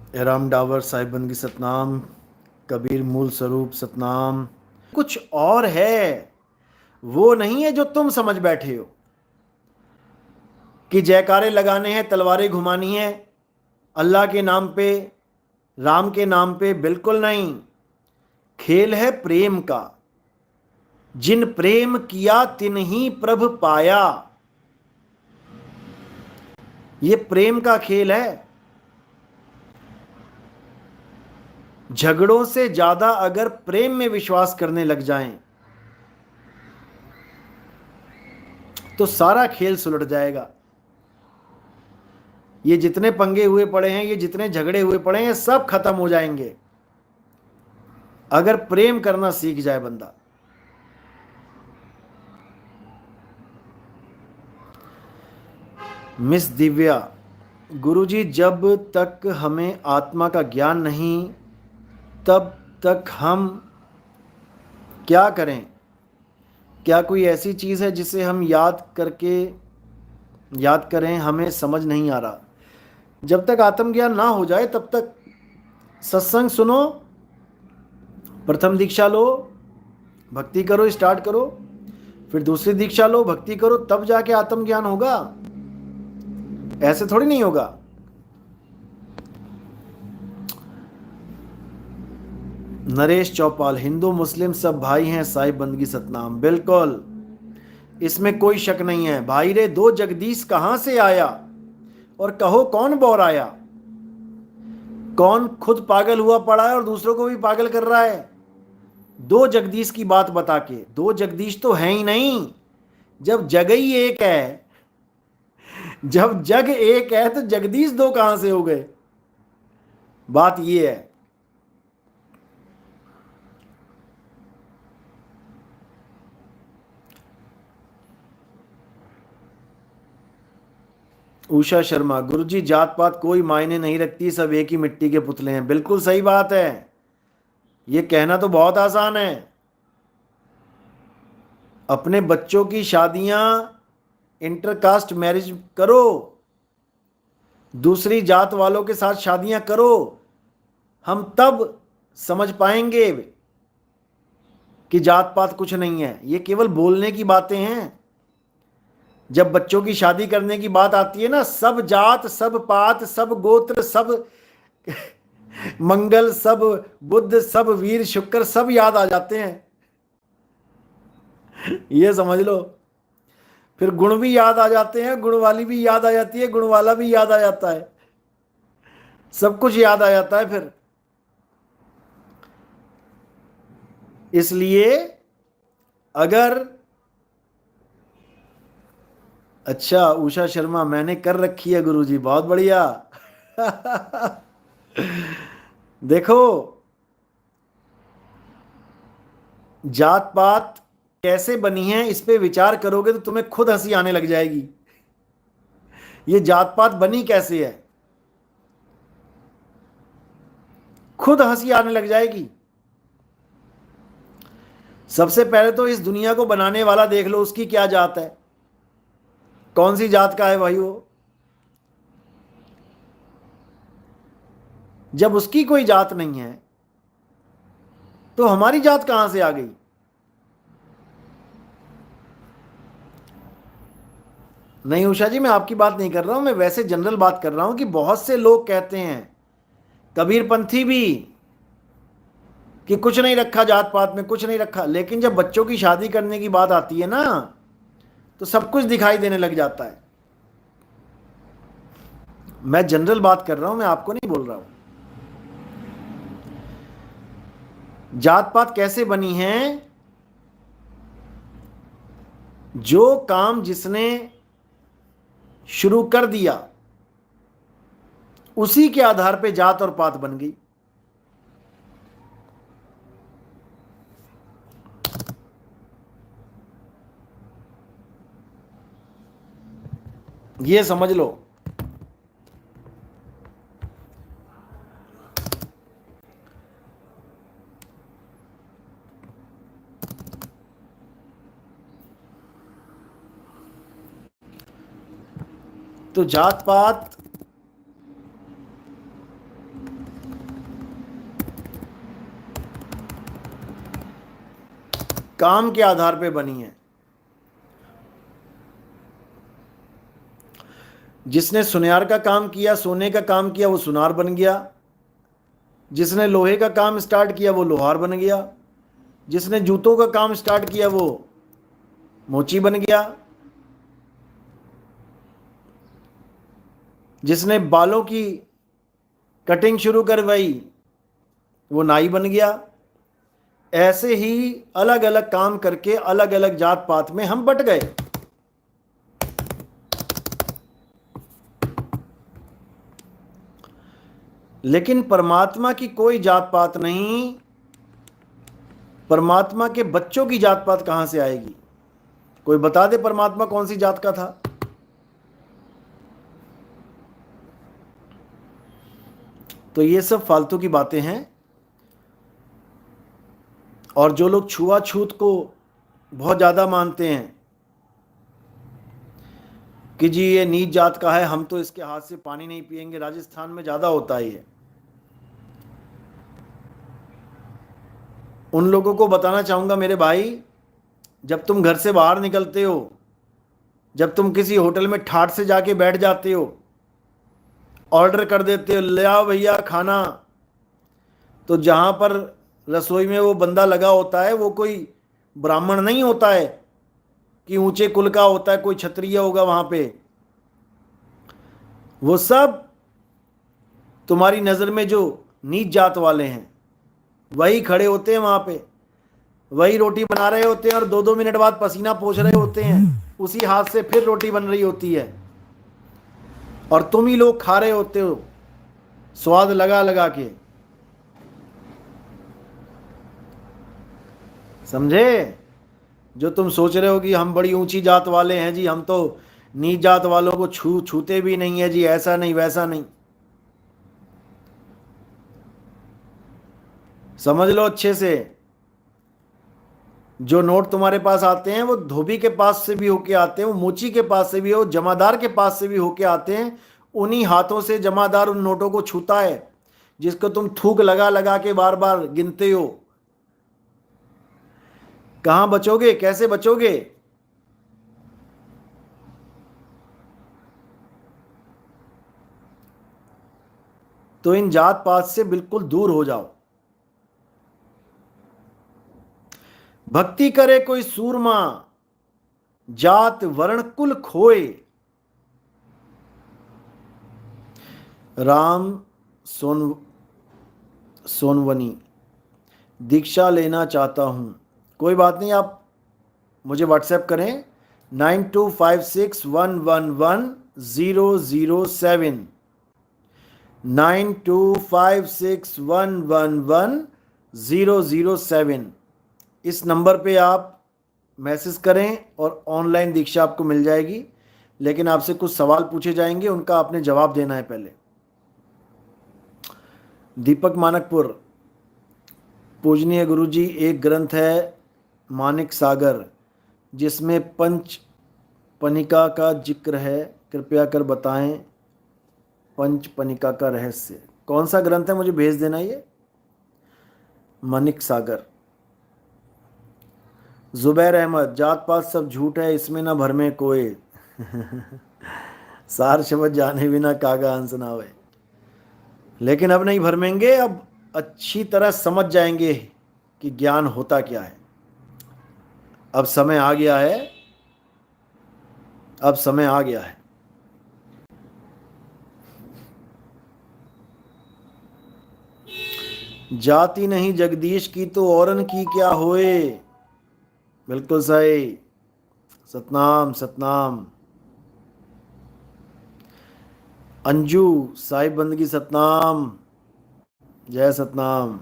राम डावर साहिब बंदगी सतनाम, कबीर मूल स्वरूप सतनाम। कुछ और है, वो नहीं है जो तुम समझ बैठे हो कि जयकारे लगाने हैं, तलवारें घुमानी है अल्लाह के नाम पे, राम के नाम पे। बिल्कुल नहीं। खेल है प्रेम का। जिन प्रेम किया तिन ही प्रभ पाया। ये प्रेम का खेल है। झगड़ों से ज्यादा अगर प्रेम में विश्वास करने लग जाएं तो सारा खेल सुलट जाएगा। ये जितने पंगे हुए पड़े हैं, ये जितने झगड़े हुए पड़े हैं, सब खत्म हो जाएंगे अगर प्रेम करना सीख जाए बंदा। मिस दिव्या, गुरुजी जब तक हमें आत्मा का ज्ञान नहीं, तब तक हम क्या करें? क्या कोई ऐसी चीज है जिसे हम याद करें? हमें समझ नहीं आ रहा। जब तक आत्मज्ञान ना हो जाए तब तक सत्संग सुनो, प्रथम दीक्षा लो, भक्ति करो, स्टार्ट करो, फिर दूसरी दीक्षा लो, भक्ति करो, तब जाके आत्मज्ञान होगा। ऐसे थोड़ी नहीं होगा। नरेश चौपाल, हिंदू मुस्लिम सब भाई हैं, साहिब बंदगी सतनाम। बिल्कुल, इसमें कोई शक नहीं है। भाई रे, दो जगदीश कहां से आया और कहो कौन बौराया? कौन खुद पागल हुआ पड़ा है और दूसरों को भी पागल कर रहा है? दो जगदीश की बात बता के। दो जगदीश तो है ही नहीं। जब जग ही एक है, जब जग एक है तो जगदीश दो कहां से हो गए? बात ये है। उषा शर्मा, गुरुजी जात पात कोई मायने नहीं रखती, सब एक ही मिट्टी के पुतले हैं। बिल्कुल सही बात है। ये कहना तो बहुत आसान है। अपने बच्चों की शादियां इंटरकास्ट मैरिज करो, दूसरी जात वालों के साथ शादियां करो। हम तब समझ पाएंगे कि जात पात कुछ नहीं है। ये केवल बोलने की बातें हैं। जब बच्चों की शादी करने की बात आती है ना, सब जात, सब पात, सब गोत्र, सब मंगल, सब बुद्ध, सब वीर शुक्र, सब याद आ जाते हैं। ये समझ लो। फिर गुण भी याद आ जाते हैं, गुण वाली भी याद आ जाती है, गुण वाला भी याद आ जाता है, सब कुछ याद आ जाता है फिर। इसलिए अगर, अच्छा उषा शर्मा, मैंने कर रखी है गुरुजी, बहुत बढ़िया। देखो, जात पात कैसे बनी है इस पे विचार करोगे तो तुम्हें खुद हंसी आने लग जाएगी। ये जात पात बनी कैसे है, खुद हंसी आने लग जाएगी। सबसे पहले तो इस दुनिया को बनाने वाला देख लो, उसकी क्या जात है, कौन सी जात का है भाई वो? जब उसकी कोई जात नहीं है तो हमारी जात कहां से आ गई? नहीं उषा जी, मैं आपकी बात नहीं कर रहा हूं, मैं वैसे जनरल बात कर रहा हूं कि बहुत से लोग कहते हैं, कबीरपंथी भी, कि कुछ नहीं रखा जात पात में, कुछ नहीं रखा। लेकिन जब बच्चों की शादी करने की बात आती है ना, तो सब कुछ दिखाई देने लग जाता है। मैं जनरल बात कर रहा हूं, मैं आपको नहीं बोल रहा हूं। जात पात कैसे बनी है? जो काम जिसने शुरू कर दिया उसी के आधार पे जात और पात बन गई। ये समझ लो। तो जात पात काम के आधार पे बनी है। जिसने सुनार का काम किया, सोने का काम किया, वो सुनार बन गया। जिसने लोहे का काम स्टार्ट किया वो लोहार बन गया। जिसने जूतों का काम स्टार्ट किया वो मोची बन गया। जिसने बालों की कटिंग शुरू करवाई वो नाई बन गया। ऐसे ही अलग अलग काम करके अलग अलग जात पात में हम बट गए। लेकिन परमात्मा की कोई जात पात नहीं। परमात्मा के बच्चों की जात पात कहां से आएगी? कोई बता दे परमात्मा कौन सी जात का था? तो ये सब फालतू की बातें हैं। और जो लोग छुआछूत को बहुत ज़्यादा मानते हैं कि जी ये नीच जात का है, हम तो इसके हाथ से पानी नहीं पिएंगे, राजस्थान में ज़्यादा होता है ये। उन लोगों को बताना चाहूँगा मेरे भाई, जब तुम घर से बाहर निकलते हो, जब तुम किसी होटल में ठाट से जाके बैठ जाते हो, ऑर्डर कर देते हो, ले आओ भैया खाना, तो जहाँ पर रसोई में वो बंदा लगा होता है वो कोई ब्राह्मण नहीं होता है कि ऊंचे कुल का होता है, कोई क्षत्रिय होगा वहाँ पे। वो सब तुम्हारी नज़र में जो नीच जात वाले हैं वही खड़े होते हैं वहाँ पे, वही रोटी बना रहे होते हैं और 2-2 मिनट बाद पसीना पोंछ रहे होते हैं, उसी हाथ से फिर रोटी बन रही होती है और तुम ही लोग खा रहे होते हो स्वाद लगा लगा के। समझे? जो तुम सोच रहे हो कि हम बड़ी ऊंची जात वाले हैं जी, हम तो नीच जात वालों को छूते भी नहीं है जी, ऐसा नहीं वैसा नहीं। समझ लो अच्छे से, जो नोट तुम्हारे पास आते हैं वो धोबी के पास से भी होके आते हैं, वो मोची के पास से भी हो, जमादार के पास से भी होके आते हैं। उन्हीं हाथों से जमादार उन नोटों को छूता है जिसको तुम थूक लगा लगा के बार बार गिनते हो। कहां बचोगे? कैसे बचोगे? तो इन जात पात से बिल्कुल दूर हो जाओ। भक्ति करे कोई सूरमा, जात वर्ण कुल खोए। राम सोनवनी, दीक्षा लेना चाहता हूं। कोई बात नहीं, आप मुझे व्हाट्सएप करें 9256111007, 9256111007। इस नंबर पे आप मैसेज करें और ऑनलाइन दीक्षा आपको मिल जाएगी। लेकिन आपसे कुछ सवाल पूछे जाएंगे, उनका आपने जवाब देना है पहले। दीपक मानकपुर, पूजनीय गुरुजी, एक ग्रंथ है मानिक सागर जिसमें पंच पनिका का जिक्र है, कृपया कर बताएं पंच पनिका का रहस्य। कौन सा ग्रंथ है? मुझे भेज देना ये। मानिक सागर। जुबैर अहमद, जात पात सब झूठ है, इसमें ना भर में कोई। सार शब्द जाने बिना कागा हंस ना होए। लेकिन अब नहीं भरमेंगे, अब अच्छी तरह समझ जाएंगे कि ज्ञान होता क्या है। अब समय आ गया है, अब समय आ गया है। जाति नहीं जगदीश की तो औरन की क्या होए। बिल्कुल सही। सतनाम सतनाम। अंजू, साहिब बंदगी सतनाम, जय सतनाम।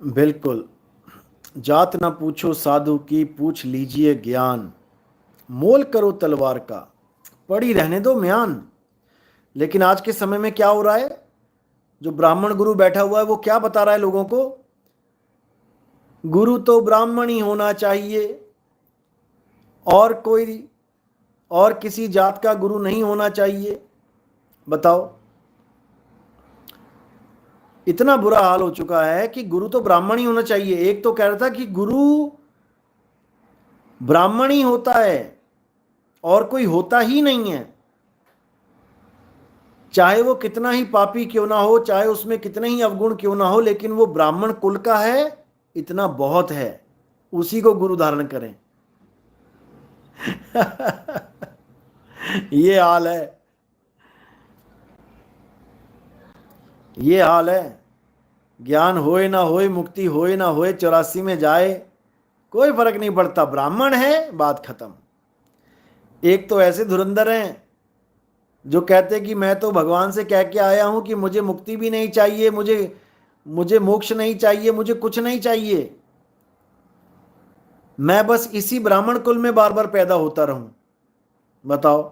बिल्कुल। जात न पूछो साधु की, पूछ लीजिए ज्ञान। मोल करो तलवार का, पड़ी रहने दो म्यान। लेकिन आज के समय में क्या हो रहा है, जो ब्राह्मण गुरु बैठा हुआ है वो क्या बता रहा है लोगों को, गुरु तो ब्राह्मण ही होना चाहिए, और कोई और किसी जात का गुरु नहीं होना चाहिए। बताओ, इतना बुरा हाल हो चुका है कि गुरु तो ब्राह्मण ही होना चाहिए। एक तो कह रहा था कि गुरु ब्राह्मण ही होता है और कोई होता ही नहीं है, चाहे वो कितना ही पापी क्यों ना हो, चाहे उसमें कितने ही अवगुण क्यों ना हो, लेकिन वो ब्राह्मण कुल का है, इतना बहुत है, उसी को गुरु धारण करें। ये हाल है, ये हाल है। ज्ञान होए ना होए, मुक्ति होए ना होए, 84 में जाए, कोई फर्क नहीं पड़ता, ब्राह्मण है, बात खत्म। एक तो ऐसे धुरंधर हैं जो कहते हैं कि मैं तो भगवान से कह के आया हूं कि मुझे मुक्ति भी नहीं चाहिए, मुझे मुझे मोक्ष नहीं चाहिए, मुझे कुछ नहीं चाहिए, मैं बस इसी ब्राह्मण कुल में बार बार पैदा होता रहूं। बताओ,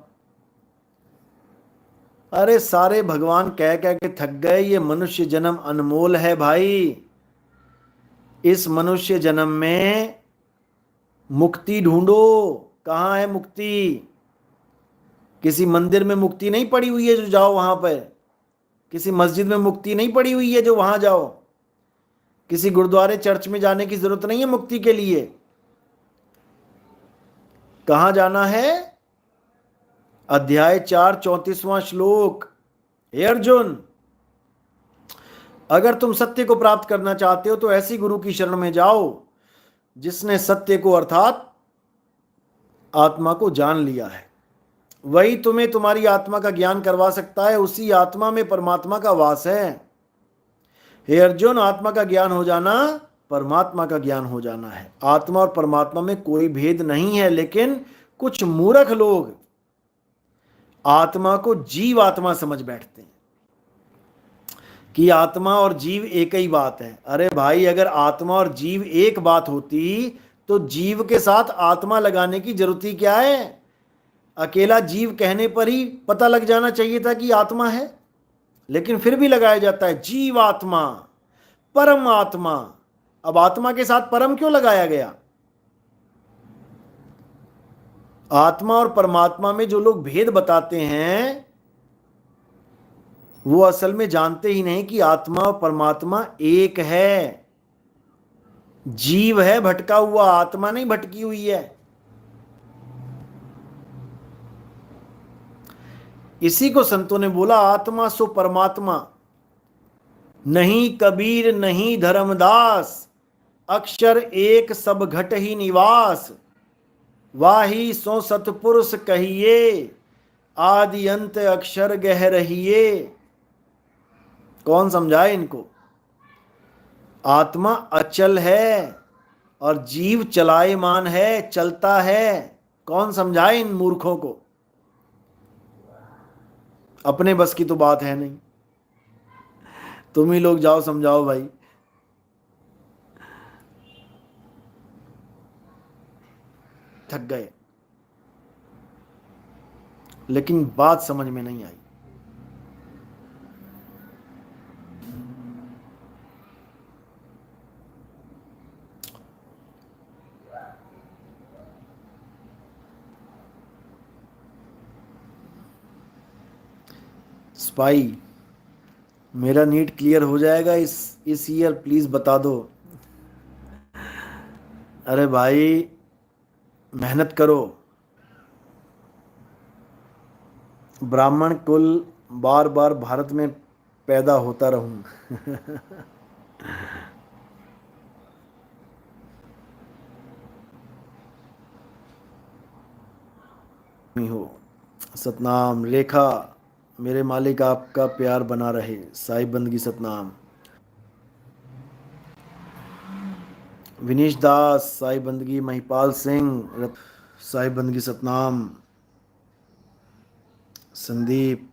अरे सारे भगवान कह कह के थक गए, ये मनुष्य जन्म अनमोल है भाई। इस मनुष्य जन्म में मुक्ति ढूंढो। कहाँ है मुक्ति? किसी मंदिर में मुक्ति नहीं पड़ी हुई है जो जाओ वहां पर, किसी मस्जिद में मुक्ति नहीं पड़ी हुई है जो वहां जाओ, किसी गुरुद्वारे चर्च में जाने की जरूरत नहीं है मुक्ति के लिए। कहां जाना है? अध्याय 4 34वां श्लोक। हे अर्जुन, अगर तुम सत्य को प्राप्त करना चाहते हो तो ऐसी गुरु की शरण में जाओ जिसने सत्य को अर्थात आत्मा को जान लिया है। वही तुम्हें तुम्हारी आत्मा का ज्ञान करवा सकता है, उसी आत्मा में परमात्मा का वास है। हे अर्जुन, आत्मा का ज्ञान हो जाना परमात्मा का ज्ञान हो जाना है। आत्मा और परमात्मा में कोई भेद नहीं है, लेकिन कुछ मूर्ख लोग आत्मा को जीव आत्मा समझ बैठते हैं कि आत्मा और जीव एक ही बात है। अरे भाई, अगर आत्मा और जीव एक बात होती तो जीव के साथ आत्मा लगाने की जरूरत ही क्या है? अकेला जीव कहने पर ही पता लग जाना चाहिए था कि आत्मा है, लेकिन फिर भी लगाया जाता है जीव आत्मा, परम आत्मा। अब आत्मा के साथ परम क्यों लगाया गया? आत्मा और परमात्मा में जो लोग भेद बताते हैं वो असल में जानते ही नहीं कि आत्मा और परमात्मा एक है। जीव है भटका हुआ, आत्मा नहीं भटकी हुई है। इसी को संतों ने बोला, आत्मा सो परमात्मा, नहीं कबीर नहीं धर्मदास, अक्षर एक सब घट ही निवास, वाही सो सतपुरुष कहिए, आदि अंत अक्षर गह रहिए। कौन समझाए इनको? आत्मा अचल है और जीव चलायमान है, चलता है। कौन समझाए इन मूर्खों को? अपने बस की तो बात है नहीं, तुम ही लोग जाओ समझाओ भाई। थक गए, लेकिन बात समझ में नहीं आई। स्पाई, मेरा नीट क्लियर हो जाएगा इस ईयर, प्लीज बता दो। अरे भाई, मेहनत करो। ब्राह्मण कुल बार बार भारत में पैदा होता रहूं। हो सतनाम। लेखा, मेरे मालिक आपका प्यार बना रहे। साई बंदगी सतनाम। विनीश दास, साई बंदगी। महिपाल सिंह, साई बंदगी सतनाम। संदीप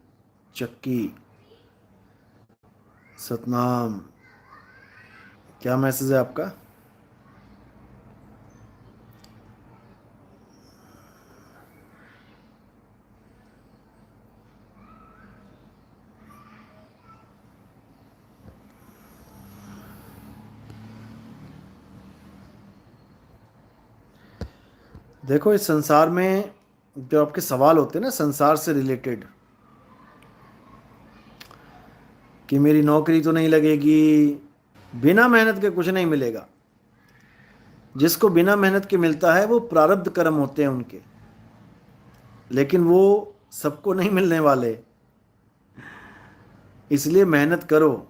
चक्की, सतनाम। क्या मैसेज है आपका? देखो, इस संसार में जो आपके सवाल होते हैं ना संसार से रिलेटेड, कि मेरी नौकरी तो नहीं लगेगी, बिना मेहनत के कुछ नहीं मिलेगा। जिसको बिना मेहनत के मिलता है वो प्रारब्ध कर्म होते हैं उनके, लेकिन वो सबको नहीं मिलने वाले। इसलिए मेहनत करो।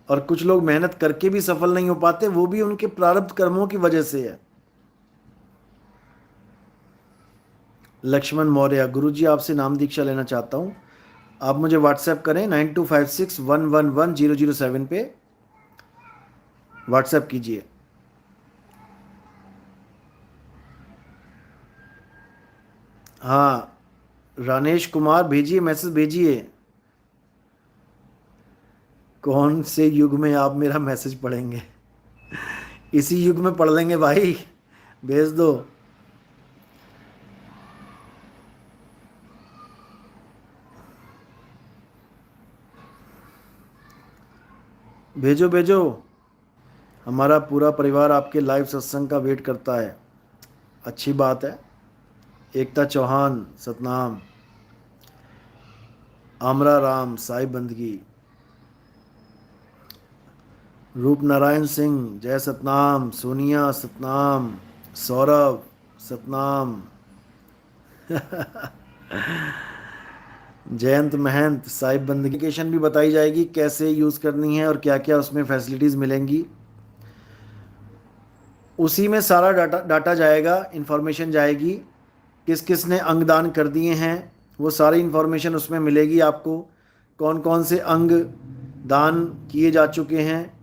और कुछ लोग मेहनत करके भी सफल नहीं हो पाते, वो भी उनके प्रारब्ध कर्मों की वजह से है। लक्ष्मण मौर्य, गुरुजी आपसे नाम दीक्षा लेना चाहता हूँ। आप मुझे व्हाट्सएप करें 9256111007 पे व्हाट्सएप कीजिए। हाँ, रानेश कुमार भेजिए, मैसेज भेजिए। कौन से युग में आप मेरा मैसेज पढ़ेंगे? इसी युग में पढ़ लेंगे भाई, भेज दो। भेजो भेजो। हमारा पूरा परिवार आपके लाइव सत्संग का वेट करता है। अच्छी बात है। एकता चौहान सतनाम, आमरा राम साई बंदगी, रूप नारायण सिंह जय सतनाम, सोनिया सतनाम, सौरभ सतनाम, जयंत महंत साहिब बंदगी। एप्लीकेशन भी बताई जाएगी कैसे यूज़ करनी है और क्या क्या उसमें फैसिलिटीज़ मिलेंगी। उसी में सारा डाटा डाटा जाएगा, इन्फॉर्मेशन जाएगी। किस किस ने अंगदान कर दिए हैं वो सारी इन्फॉर्मेशन उसमें मिलेगी आपको। कौन कौन से अंग दान किए जा चुके हैं,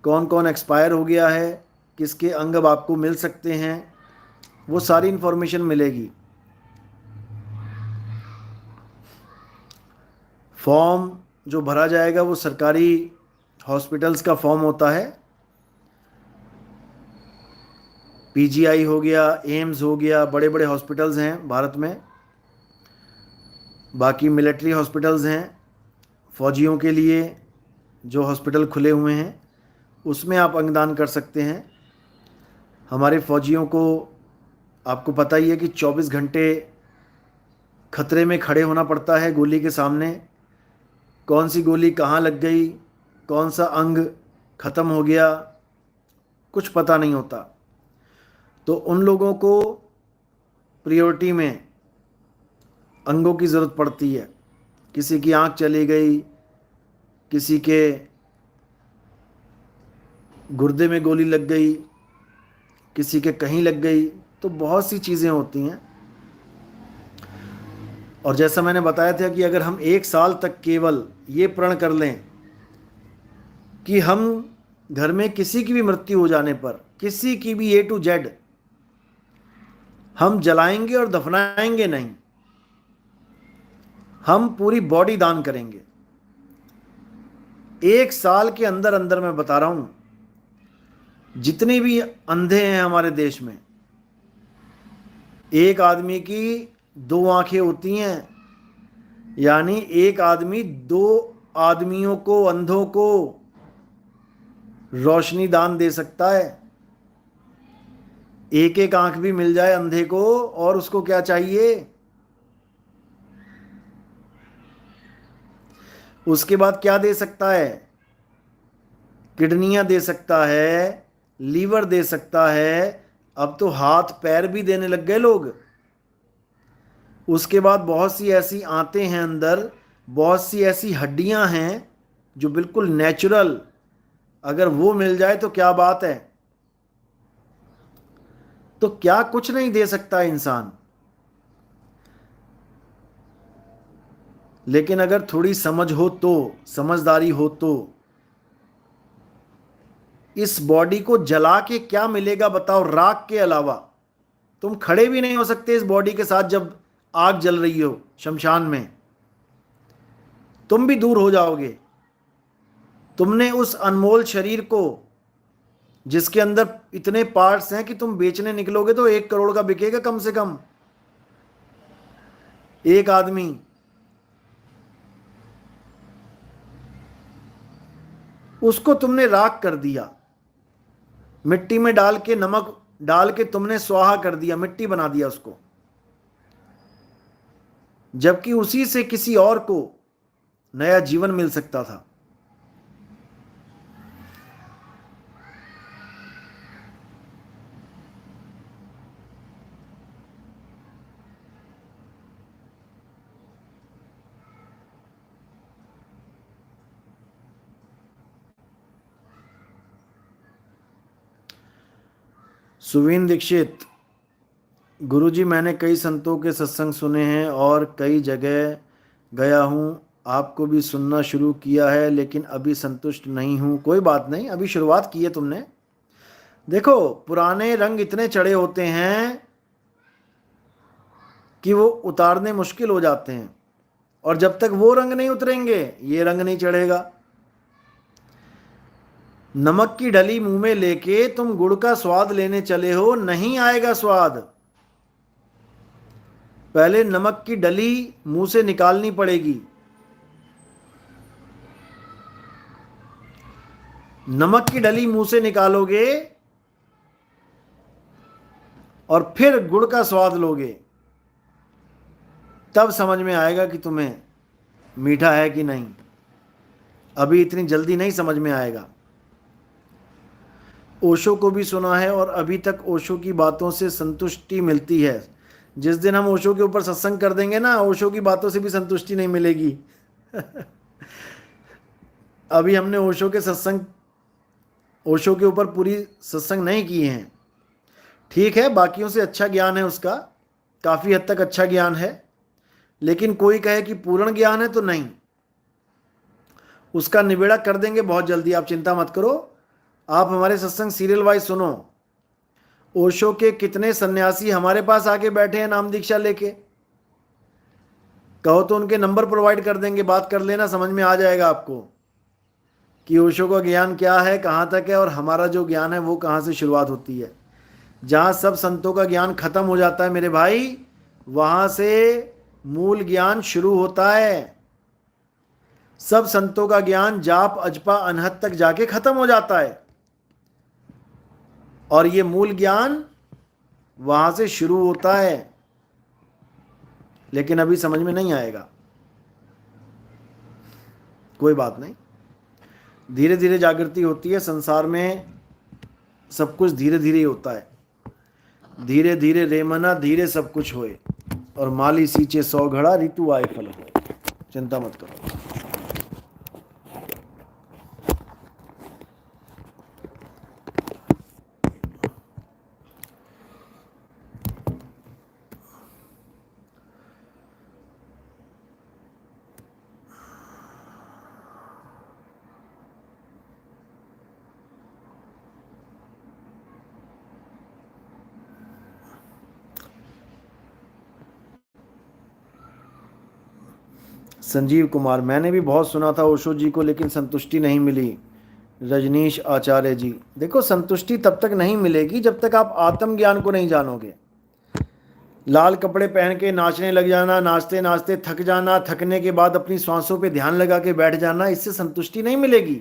कौन कौन एक्सपायर हो गया है, किसके अंग अब आपको मिल सकते हैं, वो सारी इन्फॉर्मेशन मिलेगी। फॉर्म जो भरा जाएगा वो सरकारी हॉस्पिटल्स का फॉर्म होता है। पीजीआई हो गया, एम्स हो गया, बड़े बड़े हॉस्पिटल्स हैं भारत में। बाकी मिलिट्री हॉस्पिटल्स हैं, फौजियों के लिए जो हॉस्पिटल खुले हुए हैं उसमें आप अंगदान कर सकते हैं। हमारे फौजियों को आपको पता ही है कि 24 घंटे खतरे में खड़े होना पड़ता है गोली के सामने। कौन सी गोली कहाँ लग गई, कौन सा अंग ख़त्म हो गया, कुछ पता नहीं होता। तो उन लोगों को प्रायोरिटी में अंगों की ज़रूरत पड़ती है। किसी की आंख चली गई, किसी के गुर्दे में गोली लग गई, किसी के कहीं लग गई, तो बहुत सी चीज़ें होती हैं। और जैसा मैंने बताया था कि अगर हम 1 साल तक केवल ये प्रण कर लें कि हम घर में किसी की भी मृत्यु हो जाने पर, किसी की भी A to Z, हम जलाएंगे और दफनाएंगे नहीं, हम पूरी बॉडी दान करेंगे। 1 साल के अंदर अंदर मैं बता रहा हूं, जितने भी अंधे हैं हमारे देश में, एक आदमी की 2 आंखें होती हैं, यानी एक आदमी 2 आदमियों को, अंधों को रोशनी दान दे सकता है। एक एक आंख भी मिल जाए अंधे को और उसको क्या चाहिए? उसके बाद क्या दे सकता है? किडनियां दे सकता है, लीवर दे सकता है, अब तो हाथ पैर भी देने लग गए लोग। उसके बाद बहुत सी ऐसी आंतें हैं अंदर, बहुत सी ऐसी हड्डियां हैं जो बिल्कुल नेचुरल, अगर वो मिल जाए तो क्या बात है। तो क्या कुछ नहीं दे सकता इंसान? लेकिन अगर थोड़ी समझ हो तो, समझदारी हो तो, इस बॉडी को जला के क्या मिलेगा बताओ? राख के अलावा तुम खड़े भी नहीं हो सकते इस बॉडी के साथ। जब आग जल रही हो शमशान में, तुम भी दूर हो जाओगे। तुमने उस अनमोल शरीर को, जिसके अंदर इतने पार्ट्स हैं कि तुम बेचने निकलोगे तो 1 करोड़ का बिकेगा कम से कम एक आदमी। उसको तुमने राख कर दिया, मिट्टी में डाल के नमक डाल के तुमने स्वाहा कर दिया, मिट्टी बना दिया उसको, जबकि उसी से किसी और को नया जीवन मिल सकता था। सुवीन दीक्षित, गुरुजी मैंने कई संतों के सत्संग सुने हैं और कई जगह गया हूँ, आपको भी सुनना शुरू किया है, लेकिन अभी संतुष्ट नहीं हूँ। कोई बात नहीं, अभी शुरुआत की है तुमने। देखो, पुराने रंग इतने चढ़े होते हैं कि वो उतारने मुश्किल हो जाते हैं, और जब तक वो रंग नहीं उतरेंगे ये रंग नहीं चढ़ेगा। नमक की ढली मुंह में लेके तुम गुड़ का स्वाद लेने चले हो, नहीं आएगा स्वाद। पहले नमक की डली मुंह से निकालनी पड़ेगी। नमक की डली मुंह से निकालोगे और फिर गुड़ का स्वाद लोगे, तब समझ में आएगा कि तुम्हें मीठा है कि नहीं। अभी इतनी जल्दी नहीं समझ में आएगा। ओशो को भी सुना है और अभी तक ओशो की बातों से संतुष्टि मिलती है। जिस दिन हम ओशो के ऊपर सत्संग कर देंगे ना, ओशो की बातों से भी संतुष्टि नहीं मिलेगी। अभी हमने ओशो के ऊपर पूरी सत्संग नहीं किए हैं। ठीक है, बाकियों से अच्छा ज्ञान है उसका, काफ़ी हद तक अच्छा ज्ञान है, लेकिन कोई कहे कि पूर्ण ज्ञान है तो नहीं। उसका निबेड़ा कर देंगे बहुत जल्दी, आप चिंता मत करो। आप हमारे सत्संग सीरियल वाइज सुनो। ओशो के कितने सन्यासी हमारे पास आके बैठे हैं नाम दीक्षा लेके, कहो तो उनके नंबर प्रोवाइड कर देंगे, बात कर लेना, समझ में आ जाएगा आपको कि ओशो का ज्ञान क्या है, कहाँ तक है, और हमारा जो ज्ञान है वो कहाँ से शुरुआत होती है। जहाँ सब संतों का ज्ञान खत्म हो जाता है मेरे भाई, वहाँ से मूल ज्ञान शुरू होता है। सब संतों का ज्ञान जाप अजपा अनहद तक जाके खत्म हो जाता है, और ये मूल ज्ञान वहाँ से शुरू होता है, लेकिन अभी समझ में नहीं आएगा। कोई बात नहीं, धीरे धीरे जागृति होती है संसार में। सब कुछ धीरे धीरे ही होता है। धीरे धीरे रे मना धीरे सब कुछ होए, और माली सींचे 100 घड़ा ऋतु आए फल होए। चिंता मत करो। संजीव कुमार, मैंने भी बहुत सुना था ओशो जी को, लेकिन संतुष्टि नहीं मिली। रजनीश आचार्य जी, देखो, संतुष्टि तब तक नहीं मिलेगी जब तक आप आत्मज्ञान को नहीं जानोगे। लाल कपड़े पहन के नाचने लग जाना, नाचते नाचते थक जाना, थकने के बाद अपनी सांसों पे ध्यान लगा के बैठ जाना, इससे संतुष्टि नहीं मिलेगी।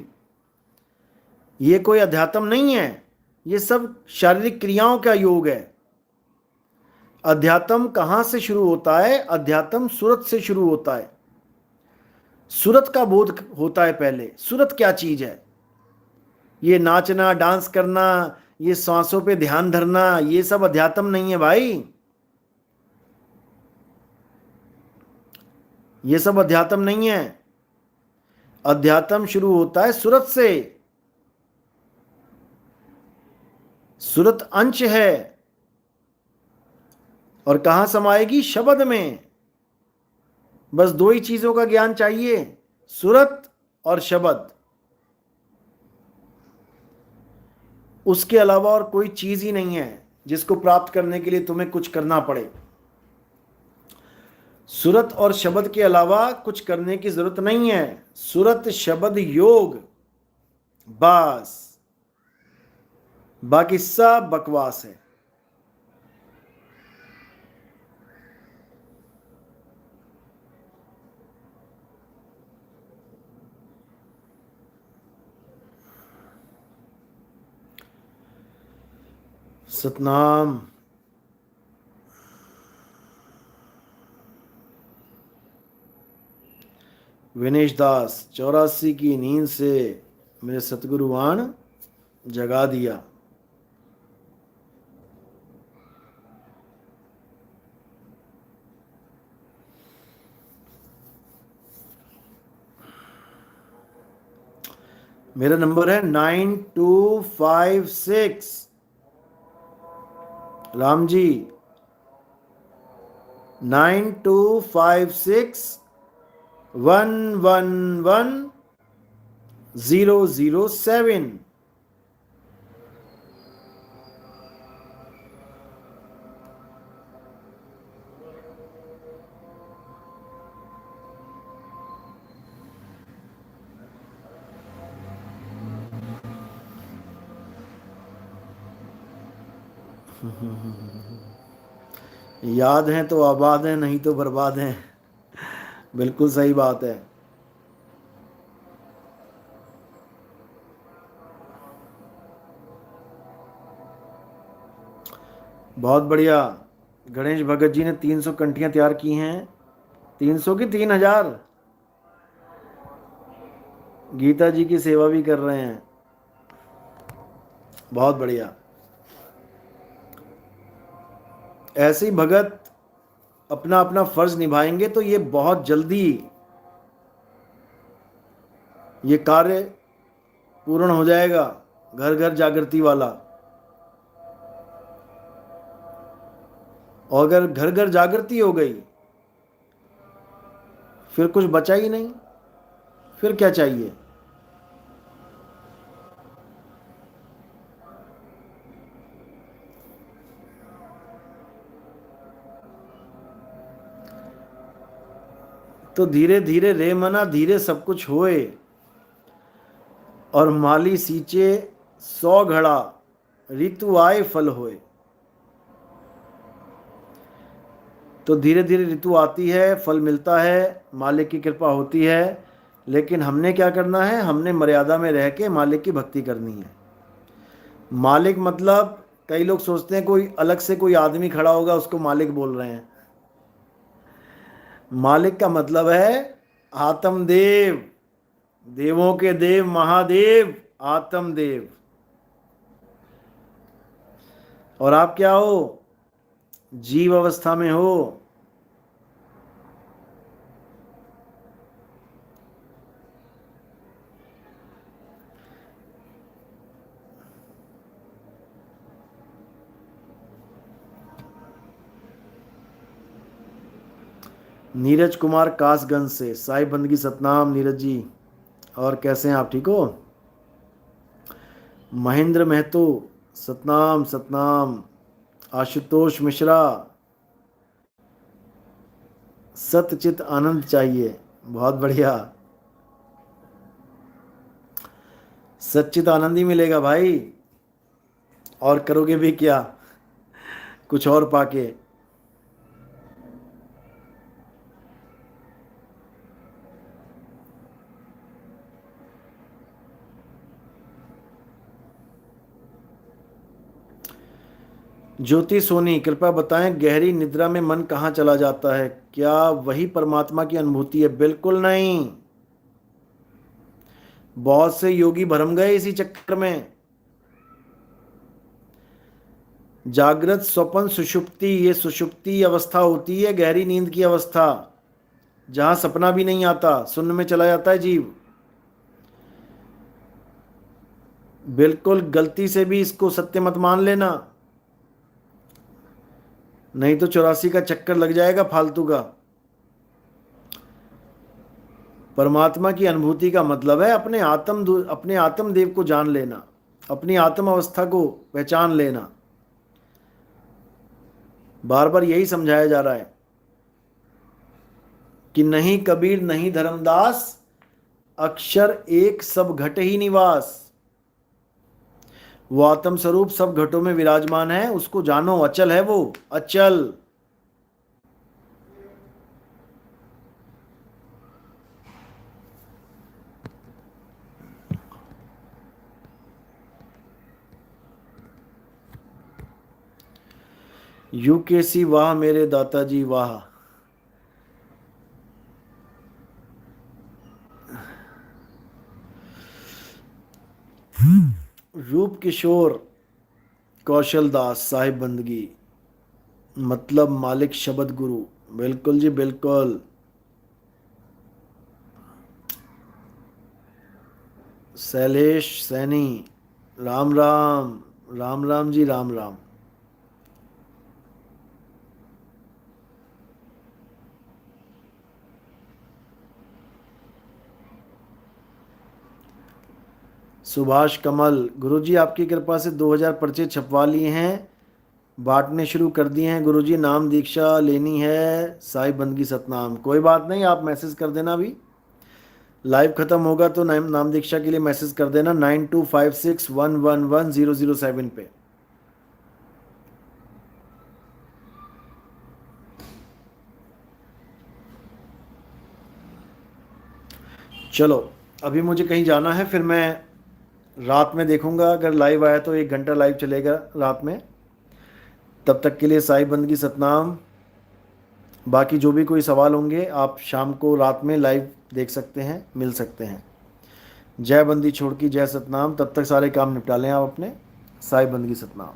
ये कोई अध्यात्म नहीं है, ये सब शारीरिक क्रियाओं का योग है। अध्यात्म कहाँ से शुरू होता है? अध्यात्म सूरत से शुरू होता है। सूरत का बोध होता है पहले। सूरत क्या चीज है? ये नाचना, डांस करना, ये सांसों पे ध्यान धरना, ये सब अध्यात्म नहीं है भाई। ये सब अध्यात्म नहीं है। अध्यात्म शुरू होता है सूरत से। सूरत अंश है, और कहां समाएगी? शब्द में। बस दो ही चीजों का ज्ञान चाहिए, सूरत और शब्द। उसके अलावा और कोई चीज ही नहीं है जिसको प्राप्त करने के लिए तुम्हें कुछ करना पड़े। सूरत और शब्द के अलावा कुछ करने की जरूरत नहीं है। सूरत शब्द योग, बस, बाकी सब बकवास है। सतनाम। विनेश दास, 84 की नींद से मेरे सतगुरुवान जगा दिया। मेरा नंबर है 9256। राम जी, 9256111007। याद हैं तो आबाद हैं, नहीं तो बर्बाद हैं। बिल्कुल सही बात है। बहुत बढ़िया। गणेश भगत जी ने 300 कंठियां तैयार की हैं। 300 की 3000। गीता जी की सेवा भी कर रहे हैं। बहुत बढ़िया। ऐसे ही भगत अपना अपना फर्ज निभाएंगे तो ये बहुत जल्दी ये कार्य पूर्ण हो जाएगा। घर घर जागृति वाला। और अगर घर घर जागृति हो गई फिर कुछ बचा ही नहीं। फिर क्या चाहिए। तो धीरे धीरे रे मना धीरे सब कुछ होए, और माली सींचे 100 घड़ा, ऋतु आए फल होए। तो धीरे धीरे ऋतु आती है, फल मिलता है, मालिक की कृपा होती है। लेकिन हमने क्या करना है, हमने मर्यादा में रह के मालिक की भक्ति करनी है। मालिक मतलब कई लोग सोचते हैं कोई अलग से कोई आदमी खड़ा होगा उसको मालिक बोल रहे हैं। मालिक का मतलब है आत्मदेव, देवों के देव महादेव, आत्मदेव। और आप क्या हो, जीव अवस्था में हो। नीरज कुमार कासगंज से, साई बंदगी सतनाम नीरज जी। और कैसे हैं आप, ठीक हो। महेंद्र महतो, सतनाम सतनाम। आशुतोष मिश्रा, सतचित आनंद चाहिए। बहुत बढ़िया। सच्चित आनंद ही मिलेगा भाई। और करोगे भी क्या कुछ और पाके। ज्योति सोनी, कृपया बताएं गहरी निद्रा में मन कहाँ चला जाता है, क्या वही परमात्मा की अनुभूति है। बिल्कुल नहीं। बहुत से योगी भरम गए इसी चक्कर में। जागृत स्वप्न सुषुप्ति, ये सुषुप्ति अवस्था होती है गहरी नींद की अवस्था, जहां सपना भी नहीं आता, शून्य में चला जाता है जीव। बिल्कुल गलती से भी इसको सत्य मत मान लेना, नहीं तो 84 का चक्कर लग जाएगा फालतू का। परमात्मा की अनुभूति का मतलब है अपने आत्मदेव को जान लेना, अपनी आत्म अवस्था को पहचान लेना। बार बार यही समझाया जा रहा है कि नहीं कबीर नहीं धर्मदास, अक्षर एक सब घट ही निवास। वो आत्म स्वरूप सब घटों में विराजमान है, उसको जानो, अचल है वो, अचल। यूकेसी वाह मेरे दाताजी वाह। रूप किशोर कौशल दास साहिब बंदगी, मतलब मालिक शब्द गुरु। बिल्कुल जी बिल्कुल। शैलेश सैनी, राम राम। राम राम जी राम राम। सुभाष कमल, गुरुजी आपकी कृपा से 2000 पर्चे छपवा लिए हैं, बांटने शुरू कर दिए हैं गुरुजी, नाम दीक्षा लेनी है साहिब बंदगी सतनाम। कोई बात नहीं, आप मैसेज कर देना अभी, लाइव खत्म होगा तो नाम दीक्षा के लिए मैसेज कर देना 9256111007 पे। चलो अभी मुझे कहीं जाना है, फिर मैं रात में देखूंगा, अगर लाइव आया तो 1 घंटा लाइव चलेगा रात में। तब तक के लिए साहिब बंदगी सतनाम। बाकी जो भी कोई सवाल होंगे आप शाम को रात में लाइव देख सकते हैं, मिल सकते हैं। जय बंदी छोड़ की जय सतनाम। तब तक सारे काम निपटा लें आप अपने। साहिब बंदगी सतनाम।